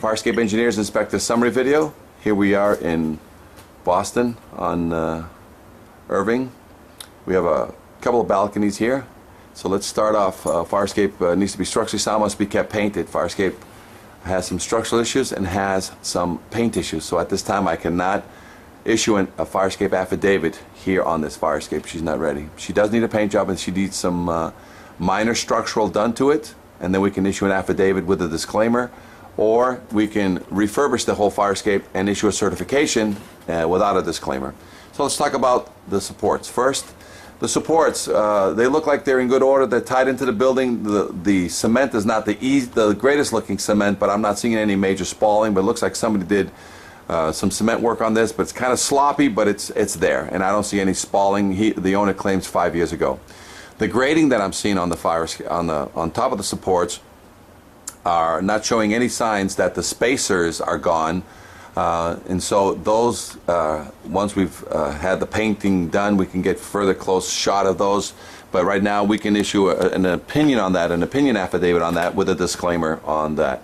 Fire Escape Engineers Inspector Summary video. Here we are in Boston on Irving. We have a couple of balconies here. So let's start off. Fire escape needs to be structurally sound, must be kept painted. Fire escape has some structural issues and has some paint issues. So at this time I cannot issue a fire escape affidavit here on this fire escape. She's not ready. She does need a paint job and she needs some minor structural done to it, and then we can issue an affidavit with a disclaimer, or we can refurbish the whole fire escape and issue a certification without a disclaimer. So let's talk about the supports. First, the supports, they look like they're in good order. They're tied into the building. The cement is not the greatest looking cement, but I'm not seeing any major spalling, but it looks like somebody did some cement work on this, but it's kind of sloppy, but it's there, and I don't see any spalling. The owner claims 5 years ago. The grading that I'm seeing on the on top of the supports are not showing any signs that the spacers are gone, and so those once we've had the painting done, we can get further close shot of those. But right now we can issue an opinion on that, an opinion affidavit on that with a disclaimer on that.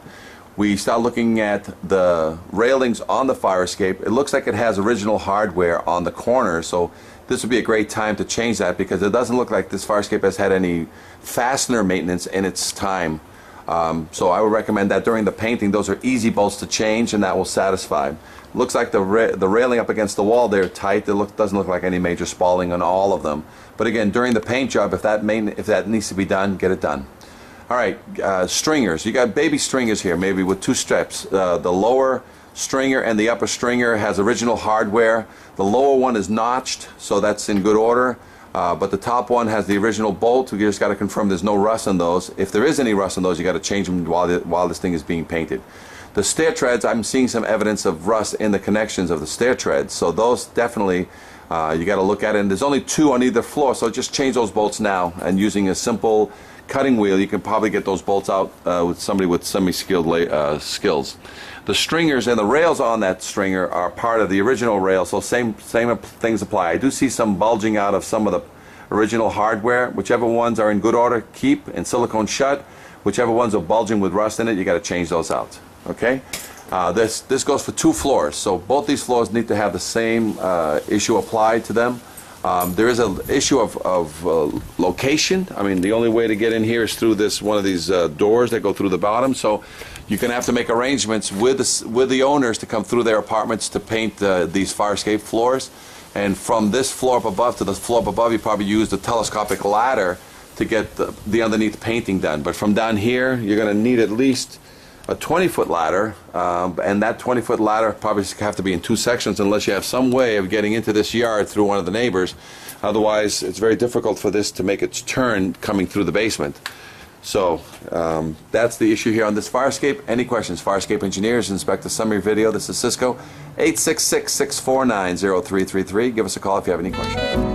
We start looking at the railings on the fire escape. It looks like it has original hardware on the corner, so this would be a great time to change that, because it doesn't look like this fire escape has had any fastener maintenance in its time. So I would recommend that during the painting, those are easy bolts to change, and that will satisfy. Looks like the railing up against the wall, they're tight. Doesn't look like any major spalling on all of them. But again, during the paint job, if that needs to be done, get it done. All right, stringers. You got baby stringers here, maybe with two steps. The lower stringer and the upper stringer has original hardware. The lower one is notched, so that's in good order. But the top one has the original bolt. We just got to confirm there's no rust on those. If there is any rust on those, you got to change them while this thing is being painted. The stair treads, I'm seeing some evidence of rust in the connections of the stair treads, so those definitely you got to look at it. And there's only two on either floor, so just change those bolts now. And using a simple cutting wheel, you can probably get those bolts out with somebody with semi-skilled skills. The stringers and the rails on that stringer are part of the original rail, so same things apply. I do see some bulging out of some of the original hardware. Whichever ones are in good order, keep and silicone shut. Whichever ones are bulging with rust in it, you got to change those out. Okay. This goes for two floors, so both these floors need to have the same issue applied to them. There is an issue of location. I mean, the only way to get in here is through one of these doors that go through the bottom. So you're going to have to make arrangements with the owners to come through their apartments to paint these fire escape floors. And from this floor up above to the floor up above, you probably use the telescopic ladder to get the underneath painting done. But from down here, you're going to need at least a 20-foot ladder, and that 20-foot ladder probably have to be in two sections unless you have some way of getting into this yard through one of the neighbors. Otherwise, it's very difficult for this to make its turn coming through the basement. So that's the issue here on this fire escape. Any questions? Fire Escape Engineers, Inspector Summary video. This is Cisco, 866-649-0333. Give us a call if you have any questions.